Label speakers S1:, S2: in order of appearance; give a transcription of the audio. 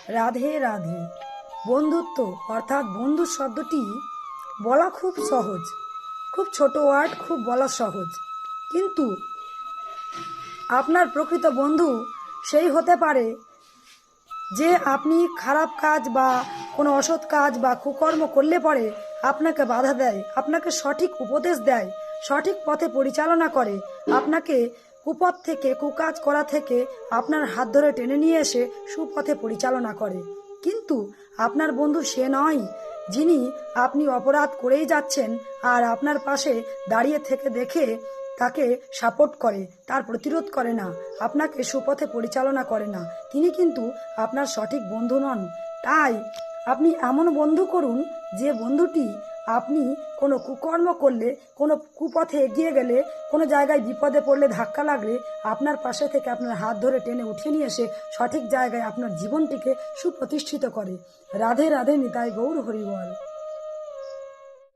S1: রাধে রাধে। বন্ধুত্ব অর্থাৎ বন্ধু শব্দটি বলা খুব সহজ, খুব ছোট ওয়ার্ড, খুব বলা সহজ, কিন্তু আপনার প্রকৃত বন্ধু সেই হতে পারে যে আপনি খারাপ কাজ বা কোনো অসৎ কাজ বা কুকর্ম করলে পরে আপনাকে বাধা দেয়, আপনাকে সঠিক উপদেশ দেয়, সঠিক পথে পরিচালনা করে, আপনাকে কুপথ থেকে, কুকাজ করা থেকে আপনার হাত ধরে টেনে নিয়ে এসে সুপথে পরিচালনা করে। কিন্তু আপনার বন্ধু সে নয় যিনি আপনি অপরাধ করেই যাচ্ছেন আর আপনার পাশে দাঁড়িয়ে থেকে দেখে তাকে সাপোর্ট করে, তার প্রতিরোধ করে না, আপনাকে সুপথে পরিচালনা করে না। তিনি কিন্তু আপনার সঠিক বন্ধু নন। তাই আপনি এমন বন্ধু করুন যে বন্ধুটি আপনি কোনো কুকর্ম করলে, কোনো কুপথে এগিয়ে গেলে, কোনো জায়গায় বিপদে পড়লে, ধাক্কা লাগলে আপনার পাশে থেকে আপনার হাত ধরে টেনে উঠিয়ে নিয়ে এসে সঠিক জায়গায় আপনার জীবনটিকে সুপ্রতিষ্ঠিত করে। রাধে রাধে, নিতাই গৌর হরিবল।